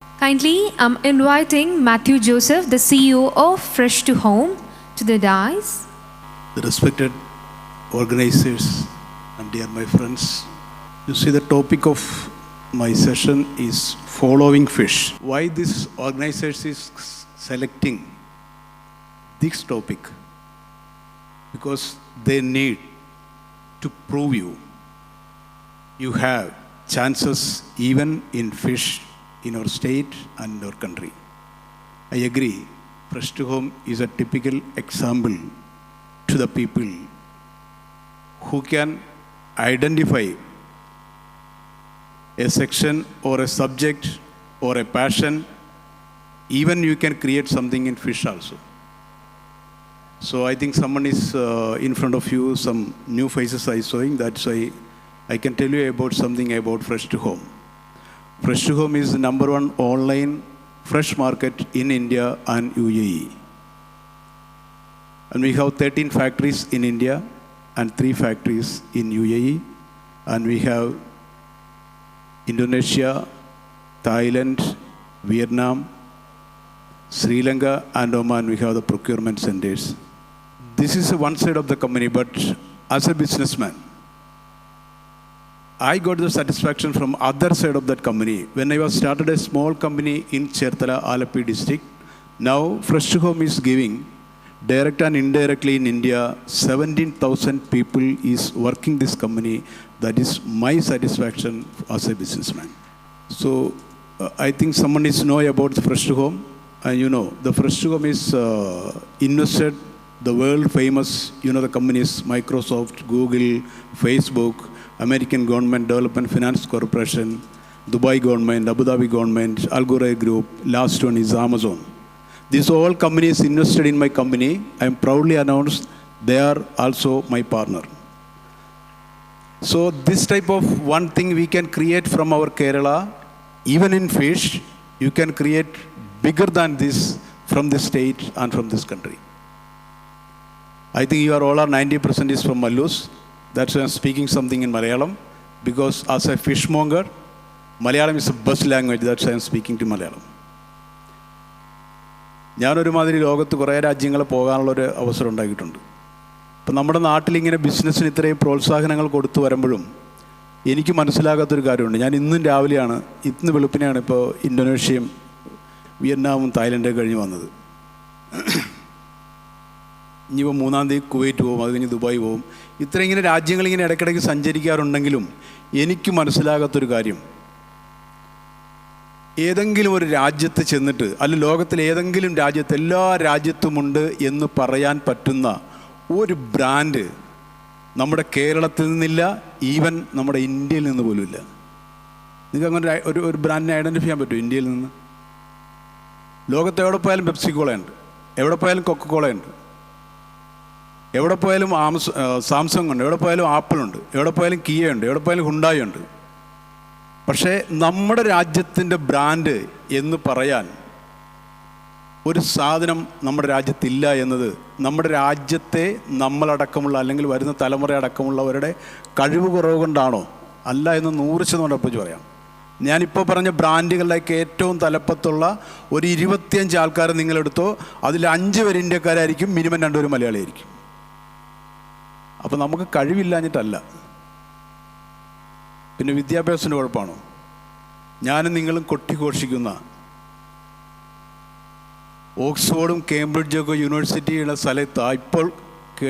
Kindly, I'm inviting Matthew Joseph, the CEO of Fresh to Home, to the dais. The respected organizers and dear my friends, you see the topic of my session is following fish. Why this organizers is selecting this topic? Because they need to prove you have chances even in fish in our state and in our country. I agree, Fresh to Home is a typical example to the people who can identify a section or a subject or a passion. Even you can create something in fish also. So I think someone is in front of you, some new faces I showing. That's why I can tell you about something about Fresh to Home. Fresh to Home is the number one online fresh market in India and UAE. And we have 13 factories in India and 3 factories in UAE. And we have Indonesia, Thailand, Vietnam, Sri Lanka and Oman. We have the procurement centers. This is one side of the company, but as a businessman, I got the satisfaction from other side of that company. When I was started a small company in Cherthala, Alappuzha district, now Fresh to Home is giving direct and indirectly in India, 17,000 people is working this company. That is my satisfaction as a businessman. So I think someone needs to know about the Fresh to Home. And you know, the Fresh to Home is invested, the world famous, the companies Microsoft, Google, Facebook, American Government Development Finance Corporation, Dubai Government, Abu Dhabi Government, Al Ghurair Group, last one is Amazon. These all companies invested in my company. I am proudly announced they are also my partner. So this type of one thing we can create from our Kerala, even in fish, you can create bigger than this from this state and from this country. I think you are all 90% is from Mallus. That's why I'm speaking something in Malayalam. Because as a fishmonger, Malayalam is the best language. That's why I'm speaking to Malayalam. ഞാനൊരു മാതിരി ലോകത്ത് കുറേ രാജ്യങ്ങൾ പോകാനുള്ളൊരു അവസരം ഉണ്ടാക്കിയിട്ടുണ്ട്. അപ്പം നമ്മുടെ നാട്ടിലിങ്ങനെ ബിസിനസ്സിന് ഇത്രയും പ്രോത്സാഹനങ്ങൾ കൊടുത്തു വരുമ്പോഴും എനിക്ക് മനസ്സിലാകാത്തൊരു കാര്യമുണ്ട്. ഞാൻ ഇന്നും രാവിലെയാണ്, ഇന്ന് വെളുപ്പിനെയാണ് ഇപ്പോൾ ഇന്തോനേഷ്യയും വിയറ്റ്നാമും തായ്ലൻഡൊക്കെ കഴിഞ്ഞ് വന്നത്. ഇനിയിപ്പോൾ 3-ാം തീയതി കുവൈറ്റ് പോകും, അത് കഴിഞ്ഞ് ദുബായ് പോകും. ഇങ്ങനെ രാജ്യങ്ങളിങ്ങനെ ഇടയ്ക്കിടയ്ക്ക് സഞ്ചരിക്കാറുണ്ടെങ്കിലും എനിക്ക് മനസ്സിലാകാത്തൊരു കാര്യം, ഏതെങ്കിലും ഒരു രാജ്യത്ത് ചെന്നിട്ട്, അല്ല ലോകത്തിലെ ഏതെങ്കിലും രാജ്യത്ത്, എല്ലാ രാജ്യത്തുമുണ്ട് എന്ന് പറയാൻ പറ്റുന്ന ഒരു ബ്രാൻഡ് നമ്മുടെ കേരളത്തിൽ നിന്നില്ല, ഈവൻ നമ്മുടെ ഇന്ത്യയിൽ നിന്ന് പോലും ഇല്ല. നിങ്ങൾക്ക് അങ്ങനെ ഒരു ബ്രാൻഡിനെ ഐഡൻറ്റിഫൈ ചെയ്യാൻ പറ്റുമോ ഇന്ത്യയിൽ നിന്ന്? ലോകത്ത് എവിടെ പോയാലും പെപ്സിക്കോളയുണ്ട്, എവിടെ പോയാലും കൊക്കക്കോളയുണ്ട്, എവിടെ പോയാലും സാംസങ് ഉണ്ട്, എവിടെ പോയാലും ആപ്പിളുണ്ട്, എവിടെ പോയാലും കിയ ഉണ്ട്, എവിടെ പോയാലും ഹുണ്ടായി ഉണ്ട്. പക്ഷേ നമ്മുടെ രാജ്യത്തിൻ്റെ ബ്രാൻഡ് എന്ന് പറയാൻ ഒരു സാധനം നമ്മുടെ രാജ്യത്തില്ല എന്നത് നമ്മുടെ രാജ്യത്തെ നമ്മളടക്കമുള്ള അല്ലെങ്കിൽ വരുന്ന തലമുറ അടക്കമുള്ളവരുടെ കഴിവ് കുറവ് കൊണ്ടാണോ? അല്ല എന്ന് 100% ഉറപ്പിച്ച് പറയാം. ഞാനിപ്പോൾ പറഞ്ഞ ബ്രാൻഡുകളിലേക്ക് ഏറ്റവും തലപ്പത്തുള്ള ഒരു 25 ആൾക്കാർ നിങ്ങളെടുത്തോ, അതിൽ 5 പേര് ഇന്ത്യക്കാരായിരിക്കും, മിനിമം 2 പേര് മലയാളിയായിരിക്കും. അപ്പോൾ നമുക്ക് കഴിവില്ലാഞ്ഞിട്ടല്ല. പിന്നെ വിദ്യാഭ്യാസത്തിൻ്റെ കുഴപ്പമാണോ? ഞാനും നിങ്ങളും കൊട്ടിഘോഷിക്കുന്ന ഓക്സ്ഫോർഡും കേംബ്രിഡ്ജൊക്കെ യൂണിവേഴ്സിറ്റിയുള്ള സ്ഥലത്ത്, ഇപ്പോൾ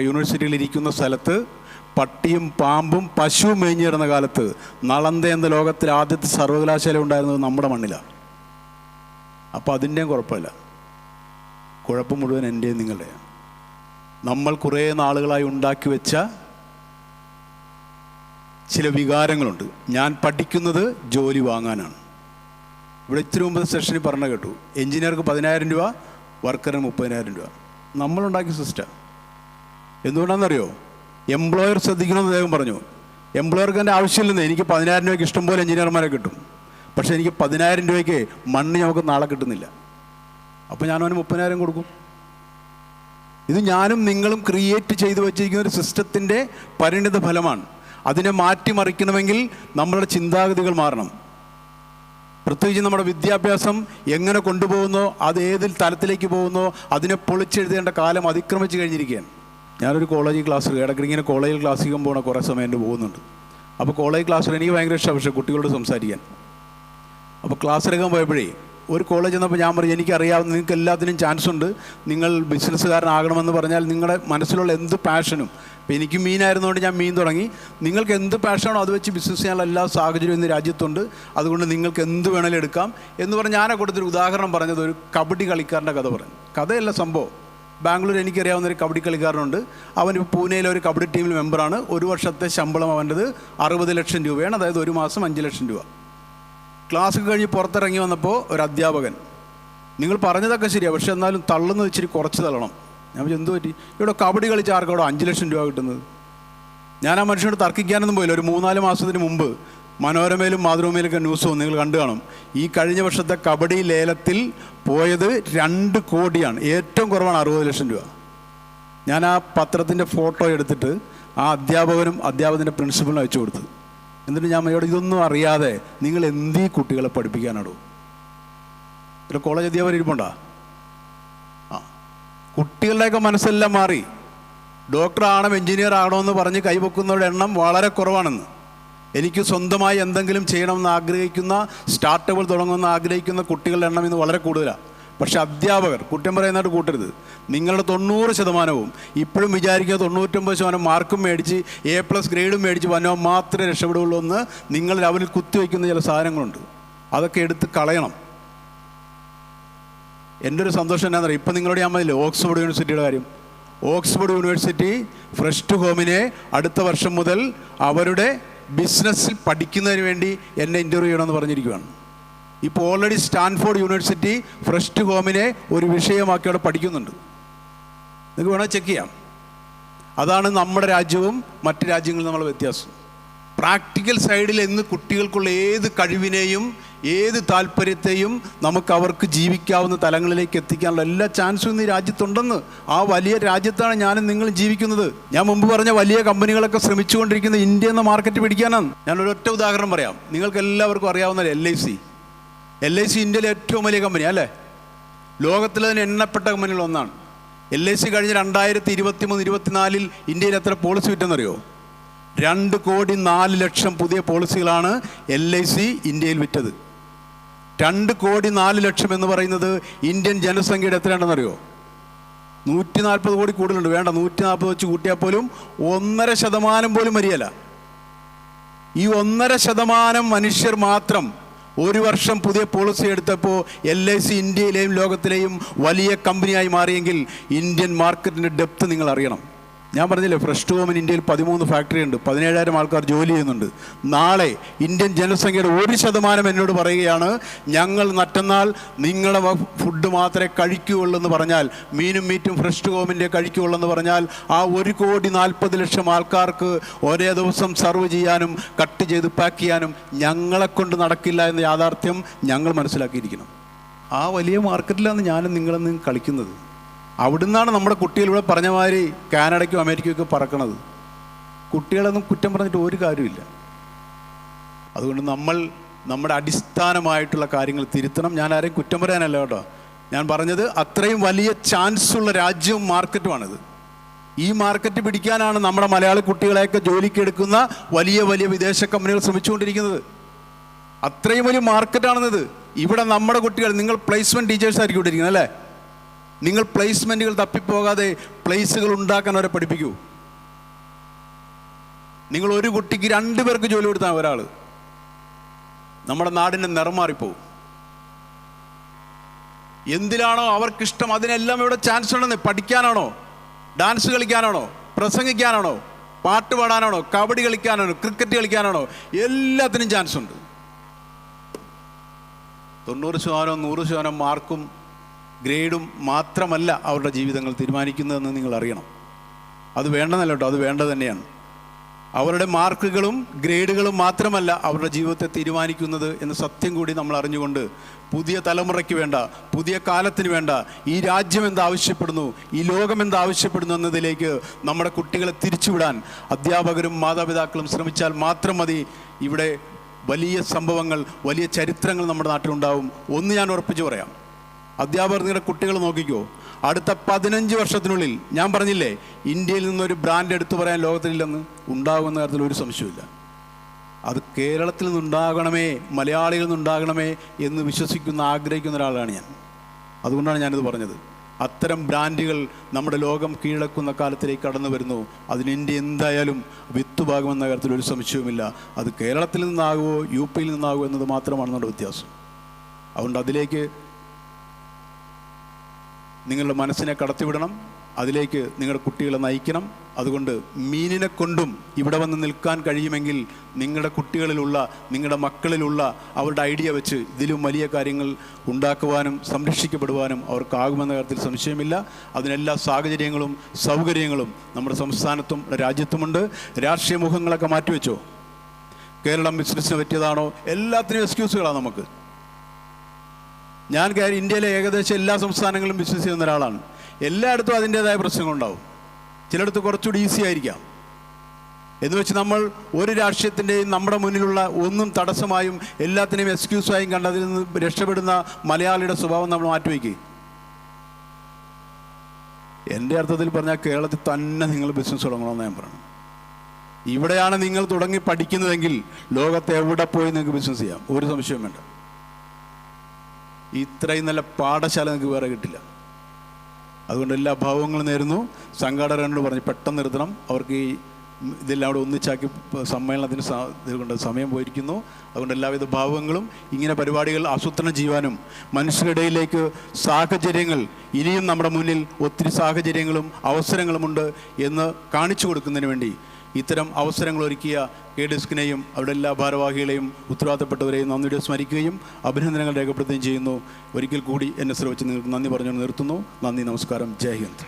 യൂണിവേഴ്സിറ്റിയിലിരിക്കുന്ന സ്ഥലത്ത് പട്ടിയും പാമ്പും പശുവും മേഞ്ഞു കിടന്ന കാലത്ത് നളന്ദ എന്ന ലോകത്തിലെ ആദ്യത്തെ സർവകലാശാല ഉണ്ടായിരുന്നത് നമ്മുടെ മണ്ണിലാണ്. അപ്പോൾ അതിൻ്റെയും കുഴപ്പമില്ല. കുഴപ്പം മുഴുവൻ എൻ്റെയും നിങ്ങളുടെയാണ്. നമ്മൾ കുറേ നാളുകളായി ഉണ്ടാക്കി വെച്ച ചില വികാരങ്ങളുണ്ട്. ഞാൻ പഠിക്കുന്നത് ജോലി വാങ്ങാനാണ്. ഇവിടെ ഇത്തിരി മുമ്പ് സെഷനിൽ പറഞ്ഞ കേട്ടു, എഞ്ചിനീയർക്ക് 10,000 രൂപ, വർക്കറിന് 30,000 രൂപ. നമ്മളുണ്ടാക്കിയ സിസ്റ്റം. എന്തുകൊണ്ടാണെന്നറിയോ? എംപ്ലോയർ ശ്രദ്ധിക്കണമെന്ന് അദ്ദേഹം പറഞ്ഞു. എംപ്ലോയർക്ക് എൻ്റെ ആവശ്യമില്ലെന്ന്. എനിക്ക് 10,000 രൂപയ്ക്ക് ഇഷ്ടംപോലെ എഞ്ചിനീയർമാരെ കിട്ടും, പക്ഷേ എനിക്ക് 10,000 രൂപയ്ക്ക് മണ്ണ് നമുക്ക് നാളെ കിട്ടുന്നില്ല. അപ്പോൾ ഞാനവന് 30,000 കൊടുക്കും. ഇത് ഞാനും നിങ്ങളും ക്രിയേറ്റ് ചെയ്തു വച്ചിരിക്കുന്ന ഒരു സിസ്റ്റത്തിൻ്റെ പരിണിത ഫലമാണ്. അതിനെ മാറ്റിമറിക്കണമെങ്കിൽ നമ്മളുടെ ചിന്താഗതികൾ മാറണം. പ്രത്യേകിച്ച് നമ്മുടെ വിദ്യാഭ്യാസം എങ്ങനെ കൊണ്ടുപോകുന്നോ, അത് ഏതിൽ തലത്തിലേക്ക് പോകുന്നോ അതിനെ പൊളിച്ചെഴുതേണ്ട കാലം അതിക്രമിച്ച് കഴിഞ്ഞിരിക്കുകയാണ്. ഞാനൊരു കോളേജ് ക്ലാസ്സിൽ ഇടയ്ക്ക് ഇങ്ങനെ കോളേജിൽ ക്ലാസ്സിൽ പോകണ കുറേ സമയം എൻ്റെ പോകുന്നുണ്ട്. അപ്പോൾ കോളേജ് ക്ലാസ്സിൽ എനിക്ക് ഭയങ്കര ഇഷ്ടമാണ് പക്ഷേ കുട്ടികളോട് സംസാരിക്കാൻ. അപ്പോൾ ക്ലാസ്സിലെടുക്കാൻ പോയപ്പോഴേ ഒരു കോളേജ് എന്നപ്പോൾ ഞാൻ പറഞ്ഞു, എനിക്കറിയാവുന്ന നിങ്ങൾക്ക് എല്ലാത്തിനും ചാൻസ് ഉണ്ട്, നിങ്ങൾ ബിസിനസ്സുകാരനാകണമെന്ന് പറഞ്ഞാൽ നിങ്ങളുടെ മനസ്സിലുള്ള എന്ത് പാഷനും, ഇപ്പോൾ എനിക്ക് മീനായിരുന്നുകൊണ്ട് ഞാൻ മീൻ തുടങ്ങി, നിങ്ങൾക്ക് എന്ത് പാഷനാണോ അത് വെച്ച് ബിസിനസ് ചെയ്യാനുള്ള എല്ലാ സാഹചര്യവും ഇന്ന് രാജ്യത്തുണ്ട്, അതുകൊണ്ട് നിങ്ങൾക്ക് എന്ത് വേണമെങ്കിലും എടുക്കാം എന്ന് പറഞ്ഞ് ഞാനെ കൊടുത്തൊരു ഉദാഹരണം പറഞ്ഞത് ഒരു കബഡി കളിക്കാരൻ്റെ കഥ പറഞ്ഞു. കഥയല്ല സംഭവം. ബാംഗ്ലൂർ എനിക്കറിയാവുന്നൊരു കബഡി കളിക്കാരനുണ്ട്. അവനിപ്പോൾ പൂനെയിലെ ഒരു കബഡി ടീമിൽ മെമ്പറാണ്. ഒരു വർഷത്തെ ശമ്പളം അവൻ്റെത് 60 ലക്ഷം രൂപയാണ്, അതായത് ഒരു മാസം 5 ലക്ഷം രൂപ. ക്ലാസ് കഴിഞ്ഞ് പുറത്തിറങ്ങി വന്നപ്പോൾ ഒരു അധ്യാപകൻ, നിങ്ങൾ പറഞ്ഞതൊക്കെ ശരിയാണ്, പക്ഷെ എന്നാലും തള്ളുന്നത് ഇച്ചിരി കുറച്ച് തള്ളണം. ഞാൻ എന്തു പറ്റി? ഇവിടെ കബഡി കളിച്ച് ആർക്കവിടെ 5 ലക്ഷം രൂപ കിട്ടുന്നത്? ഞാൻ ആ മനുഷ്യനോട് തർക്കിക്കാനൊന്നും പോയില്ല. ഒരു 3-4 മാസത്തിന് മുമ്പ് മനോരമയിലും മാതൃഭൂമിയിലൊക്കെ ന്യൂസ് വന്നു, നിങ്ങൾ കണ്ടു കാണും. ഈ കഴിഞ്ഞ വർഷത്തെ കബഡി ലേലത്തിൽ പോയത് 2 കോടിയാണ്. ഏറ്റവും കുറവാണ് 60 ലക്ഷം രൂപ. ഞാൻ ആ പത്രത്തിൻ്റെ ഫോട്ടോ എടുത്തിട്ട് ആ അധ്യാപകനും അധ്യാപകത്തിൻ്റെ പ്രിൻസിപ്പലിനും അയച്ചു കൊടുത്തു. എന്നിട്ട് ഞാൻ അമ്മയോട്, ഇതൊന്നും അറിയാതെ നിങ്ങൾ എന്തീ കുട്ടികളെ പഠിപ്പിക്കാനാടോ? ഒരു കോളേജ് അധ്യാപകർ ഇരിപ്പുണ്ടോ? കുട്ടികളുടെയൊക്കെ മനസ്സെല്ലാം മാറി. ഡോക്ടർ ആകണം, എഞ്ചിനീയർ ആകണമെന്ന് പറഞ്ഞ് കൈവെക്കുന്നവരുടെ എണ്ണം വളരെ കുറവാണെന്ന്. എനിക്ക് സ്വന്തമായി എന്തെങ്കിലും ചെയ്യണമെന്ന് ആഗ്രഹിക്കുന്ന, സ്റ്റാർട്ടപ്പുകൾ തുടങ്ങുമെന്ന് ആഗ്രഹിക്കുന്ന കുട്ടികളുടെ എണ്ണം ഇന്ന് വളരെ കൂടുതലാണ്. പക്ഷെ അധ്യാപകർ, കുറ്റം പറയുന്നതായിട്ട് കൂട്ടരുത്, നിങ്ങളുടെ 90% ഇപ്പോഴും വിചാരിക്കുക 99% മാർക്കും മേടിച്ച് A+ ഗ്രേഡും മേടിച്ച് വന്നാൽ മാത്രമേ രക്ഷപ്പെടുകയുള്ളൂ എന്ന് നിങ്ങൾ അവരിൽ കുത്തിവെക്കുന്ന ചില സാധനങ്ങളുണ്ട്. അതൊക്കെ എടുത്ത് കളയണം. എൻ്റെ ഒരു സന്തോഷം എന്താണെന്ന് അറിയാം, ഇപ്പം നിങ്ങളോട് ഞാൻ പറഞ്ഞില്ലേ ഓക്സ്ഫോർഡ് യൂണിവേഴ്സിറ്റിയുടെ കാര്യം. ഓക്സ്ഫോർഡ് യൂണിവേഴ്സിറ്റി ഫ്രഷ് ടു ഹോമിനെ അടുത്ത വർഷം മുതൽ അവരുടെ ബിസിനസ്സിൽ പഠിക്കുന്നതിന് വേണ്ടി എന്നെ ഇൻ്റർവ്യൂ ചെയ്യണമെന്ന് പറഞ്ഞിരിക്കുകയാണ്. ഇപ്പോൾ already Stanford university fresh to ഹോമിനെ ഒരു വിഷയമാക്കി അവിടെ പഠിക്കുന്നുണ്ട്. നിങ്ങൾക്ക് വേണമെങ്കിൽ ചെക്ക് ചെയ്യാം. അതാണ് നമ്മുടെ രാജ്യവും മറ്റ് രാജ്യങ്ങളും തമ്മിലുള്ള വ്യത്യാസം. പ്രാക്ടിക്കൽ സൈഡിൽ ഇന്ന് കുട്ടികൾക്കുള്ള ഏത് കഴിവിനെയും ഏത് താല്പര്യത്തെയും നമുക്ക് അവർക്ക് ജീവിക്കാവുന്ന തലങ്ങളിലേക്ക് എത്തിക്കാനുള്ള എല്ലാ ചാൻസും ഇന്ന് ഈ രാജ്യത്തുണ്ടെന്ന്. ആ വലിയ രാജ്യത്താണ് ഞാനും നിങ്ങളും ജീവിക്കുന്നത്. ഞാൻ മുമ്പ് പറഞ്ഞ വലിയ കമ്പനികളൊക്കെ ശ്രമിച്ചുകൊണ്ടിരിക്കുന്ന ഇന്ത്യ എന്ന മാർക്കറ്റ് പിടിക്കാനാണ്. ഞാൻ ഒരൊറ്റ ഉദാഹരണം പറയാം. നിങ്ങൾക്ക് എല്ലാവർക്കും അറിയാവുന്ന LIC ഇന്ത്യയിലെ ഏറ്റവും വലിയ കമ്പനി അല്ലേ? ലോകത്തിലെ തന്നെ എണ്ണപ്പെട്ട കമ്പനികൾ ഒന്നാണ്. LIC കഴിഞ്ഞ 2023-24 ഇന്ത്യയിൽ എത്ര പോളിസി വിറ്റെന്നറിയോ? 2,04,00,000 പുതിയ പോളിസികളാണ് LIC ഇന്ത്യയിൽ വിറ്റത്. 2,04,00,000 എന്ന് പറയുന്നത് ഇന്ത്യൻ ജനസംഖ്യയുടെ എത്രയാണെന്നറിയോ? 140 കോടി കൂടുതലുണ്ട്. വേണ്ട, 140 വെച്ച് കൂട്ടിയാൽ പോലും 1.5% പോലും വരികയില്ല. ഈ 1.5% മനുഷ്യർ മാത്രം ഒരു വർഷം പുതിയ പോളിസി എടുത്തപ്പോൾ LIC ഇന്ത്യയിലെയും ലോകത്തിലെയും വലിയ കമ്പനിയായി മാറിയെങ്കിൽ ഇന്ത്യൻ മാർക്കറ്റിൻ്റെ ഡെപ്ത് നിങ്ങൾ അറിയണം. ഞാൻ പറഞ്ഞില്ലേ, ഫ്രഷ് ടു ഹോമിന് ഇന്ത്യയിൽ 13 ഫാക്ടറി ഉണ്ട്, 17,000 ആൾക്കാർ ജോലി ചെയ്യുന്നുണ്ട്. നാളെ ഇന്ത്യൻ ജനസംഖ്യയുടെ 1% എന്നോട് പറയുകയാണ്, ഞങ്ങൾ മറ്റന്നാൾ നിങ്ങളുടെ ഫുഡ് മാത്രമേ കഴിക്കുകയുള്ളൂ എന്ന് പറഞ്ഞാൽ, മീനും മീറ്റും ഫ്രഷ് ടു ഹോമിൻ്റെ കഴിക്കുകയുള്ളൂ എന്ന് പറഞ്ഞാൽ, ആ 1,40,00,000 ആൾക്കാർക്ക് ഒരേ ദിവസം സർവ് ചെയ്യാനും കട്ട് ചെയ്ത് പാക്ക് ചെയ്യാനും ഞങ്ങളെക്കൊണ്ട് നടക്കില്ല എന്ന യാഥാർത്ഥ്യം ഞങ്ങൾ മനസ്സിലാക്കിയിരിക്കണം. ആ വലിയ മാർക്കറ്റിലാണ് ഞാനും നിങ്ങളെന്നും കളിക്കുന്നത്. അവിടുന്നാണ് നമ്മുടെ കുട്ടികൾ ഇവിടെ പറഞ്ഞ മാതിരി കാനഡയ്ക്കും അമേരിക്കയ്ക്കും പറക്കണത്. കുട്ടികളൊന്നും കുറ്റം പറഞ്ഞിട്ട് ഒരു കാര്യമില്ല. അതുകൊണ്ട് നമ്മൾ നമ്മുടെ അടിസ്ഥാനമായിട്ടുള്ള കാര്യങ്ങൾ തിരുത്തണം. ഞാൻ ആരെയും കുറ്റം പറയാനല്ല കേട്ടോ. ഞാൻ പറഞ്ഞത് അത്രയും വലിയ ചാൻസുള്ള രാജ്യവും മാർക്കറ്റുമാണിത്. ഈ മാർക്കറ്റ് പിടിക്കാനാണ് നമ്മുടെ മലയാളി കുട്ടികളെയൊക്കെ ജോലിക്ക് എടുക്കുന്ന വലിയ വലിയ വിദേശ കമ്പനികൾ ശ്രമിച്ചുകൊണ്ടിരിക്കുന്നത്. അത്രയും വലിയ മാർക്കറ്റാണെന്നത്. ഇവിടെ നമ്മുടെ കുട്ടികൾ, നിങ്ങൾ പ്ലേസ്മെൻറ്റ് ടീച്ചേഴ്സ് ആയിരിക്കും ഇവിടെ ഇരിക്കുന്നത് അല്ലേ? നിങ്ങൾ പ്ലേസ്മെൻറ്റുകൾ തപ്പിപ്പോകാതെ പ്ലേസുകൾ ഉണ്ടാക്കാൻ അവരെ പഠിപ്പിക്കൂ. നിങ്ങൾ ഒരു കുട്ടിക്ക് 2 പേർക്ക് ജോലി കൊടുത്താൽ ഒരാൾ, നമ്മുടെ നാടിൻ്റെ നിറം മാറിപ്പോവും. എന്തിനാണോ അവർക്കിഷ്ടം അതിനെല്ലാം ഇവിടെ ചാൻസ് ഉണ്ടെന്ന്. പഠിക്കാനാണോ, ഡാൻസ് കളിക്കാനാണോ, പ്രസംഗിക്കാനാണോ, പാട്ട് പാടാനാണോ, കബഡി കളിക്കാനാണോ, ക്രിക്കറ്റ് കളിക്കാനാണോ, എല്ലാത്തിനും ചാൻസ് ഉണ്ട്. 90%, 100% മാർക്കും ഗ്രേഡും മാത്രമല്ല അവരുടെ ജീവിതങ്ങൾ തീരുമാനിക്കുന്നതെന്ന് നിങ്ങൾ അറിയണം. അത് വേണ്ടെന്നല്ല കേട്ടോ, അത് വേണ്ടത് തന്നെയാണ്. അവരുടെ മാർക്കുകളും ഗ്രേഡുകളും മാത്രമല്ല അവരുടെ ജീവിതത്തെ തീരുമാനിക്കുന്നത് എന്ന സത്യം കൂടി നമ്മൾ അറിഞ്ഞുകൊണ്ട് പുതിയ തലമുറയ്ക്ക് വേണ്ട, പുതിയ കാലത്തിന് വേണ്ട, ഈ രാജ്യം എന്താവശ്യപ്പെടുന്നു, ഈ ലോകം എന്താവശ്യപ്പെടുന്നു എന്നതിലേക്ക് നമ്മുടെ കുട്ടികളെ തിരിച്ചുവിടാൻ അധ്യാപകരും മാതാപിതാക്കളും ശ്രമിച്ചാൽ മാത്രം മതി ഇവിടെ വലിയ സംഭവങ്ങൾ, വലിയ ചരിത്രങ്ങൾ നമ്മുടെ നാട്ടിലുണ്ടാവും. ഒന്ന് ഞാൻ ഉറപ്പിച്ച് പറയാം, അധ്യാപകർ നിങ്ങളുടെ കുട്ടികൾ നോക്കിക്കോ, അടുത്ത 15 വർഷത്തിനുള്ളിൽ ഞാൻ പറഞ്ഞില്ലേ, ഇന്ത്യയിൽ നിന്നൊരു ബ്രാൻഡ് എടുത്തു പറയാൻ ലോകത്തിലില്ലെന്ന്, ഉണ്ടാകുമെന്ന കാര്യത്തിൽ ഒരു സംശയമില്ല. അത് കേരളത്തിൽ നിന്നുണ്ടാകണമേ, മലയാളികളിൽ നിന്നുണ്ടാകണമേ എന്ന് വിശ്വസിക്കുന്ന, ആഗ്രഹിക്കുന്ന ഒരാളാണ് ഞാൻ. അതുകൊണ്ടാണ് ഞാനിത് പറഞ്ഞത്. അത്തരം ബ്രാൻഡുകൾ നമ്മുടെ ലോകം കീഴടക്കുന്ന കാലത്തിലേക്ക് കടന്നു വരുന്നു. അതിന് ഇന്ത്യ എന്തായാലും വിത്തുപാകുമെന്ന കാര്യത്തിൽ ഒരു സംശയവുമില്ല. അത് കേരളത്തിൽ നിന്നാകുമോ UP-യിൽ നിന്നാകുമോ എന്നത് മാത്രമാണ് നമ്മുടെ വ്യത്യാസം. അതുകൊണ്ട് അതിലേക്ക് നിങ്ങളുടെ മനസ്സിനെ കടത്തിവിടണം, അതിലേക്ക് നിങ്ങളുടെ കുട്ടികളെ നയിക്കണം. അതുകൊണ്ട് മീനിനെ കൊണ്ടും ഇവിടെ വന്ന് നിൽക്കാൻ കഴിയുമെങ്കിൽ നിങ്ങളുടെ കുട്ടികളിലുള്ള, നിങ്ങളുടെ മക്കളിലുള്ള അവരുടെ ഐഡിയ വെച്ച് ഇതിലും വലിയ കാര്യങ്ങൾ ഉണ്ടാക്കുവാനും സംരക്ഷിക്കപ്പെടുവാനും അവർക്കാകുമെന്ന കാര്യത്തിൽ സംശയമില്ല. അതിനെല്ലാ സാഹചര്യങ്ങളും സൗകര്യങ്ങളും നമ്മുടെ സംസ്ഥാനത്തും രാജ്യത്തുമുണ്ട്. രാഷ്ട്രീയ മുഖങ്ങളൊക്കെ മാറ്റിവെച്ചോ, കേരളം ബിസിനസ്സിന് പറ്റിയതാണോ, എല്ലാത്തിനും എക്സ്ക്യൂസുകളാണ് നമുക്ക്. ഞാൻ ഇന്ത്യയിലെ ഏകദേശം എല്ലാ സംസ്ഥാനങ്ങളിലും ബിസിനസ് ചെയ്യുന്ന ഒരാളാണ്. എല്ലായിടത്തും അതിൻ്റേതായ പ്രശ്നങ്ങളുണ്ടാവും. ചിലയിടത്ത് കുറച്ചുകൂടി ഈസി ആയിരിക്കാം. എന്ന് വെച്ച് നമ്മൾ ഒരു രാഷ്ട്രീയത്തിൻ്റെയും നമ്മുടെ മുന്നിലുള്ള ഒന്നും തടസ്സമായും എല്ലാത്തിനെയും എക്സ്ക്യൂസായും കണ്ട് അതിൽ നിന്ന് രക്ഷപ്പെടുന്ന മലയാളിയുടെ സ്വഭാവം നമ്മൾ മാറ്റിവെക്കുക. എൻ്റെ അർത്ഥത്തിൽ പറഞ്ഞാൽ കേരളത്തിൽ തന്നെ നിങ്ങൾ ബിസിനസ് തുടങ്ങണമെന്ന് ഞാൻ പറഞ്ഞു. ഇവിടെയാണ് നിങ്ങൾ തുടങ്ങി പഠിക്കുന്നതെങ്കിൽ ലോകത്ത് എവിടെ പോയി നിങ്ങൾക്ക് ബിസിനസ് ചെയ്യാം, ഒരു സംശയവും വേണ്ട. ഇത്രയും നല്ല പാഠശാല നിങ്ങൾക്ക് വേറെ കിട്ടില്ല. അതുകൊണ്ട് എല്ലാ ഭാവങ്ങളും നേരുന്നു. സംഘാടകരോട് പറഞ്ഞ് പെട്ടെന്ന് നിർത്തണം, അവർക്ക് ഈ ഇതെല്ലാം അവിടെ ഒന്നിച്ചാക്കി സമ്മേളനത്തിന് ഇതുകൊണ്ട് സമയം പോയിരിക്കുന്നു. അതുകൊണ്ട് എല്ലാവിധ ഭാവങ്ങളും ഇങ്ങനെ പരിപാടികൾ ആസൂത്രണം ചെയ്യുവാനും മനുഷ്യരുടെയിലേക്ക് സാഹചര്യങ്ങൾ, ഇനിയും നമ്മുടെ മുന്നിൽ ഒത്തിരി സാഹചര്യങ്ങളും അവസരങ്ങളുമുണ്ട് എന്ന് കാണിച്ചു കൊടുക്കുന്നതിന് വേണ്ടി ഇത്തരം അവസരങ്ങൾ ഒരുക്കിയ KDSCനെയും അവരുടെ എല്ലാ ഭാരവാഹികളെയും ഉത്തരവാദിത്തപ്പെട്ടവരെയും നന്ദിയോടെ സ്മരിക്കുകയും അഭിനന്ദനങ്ങൾ രേഖപ്പെടുത്തുകയും ചെയ്യുന്നു. ഒരിക്കൽ കൂടി എന്നെ ശ്രമിച്ച് നിങ്ങൾക്ക് നന്ദി പറഞ്ഞു നിർത്തുന്നു. നന്ദി, നമസ്കാരം, ജയ് ഹിന്ദ്.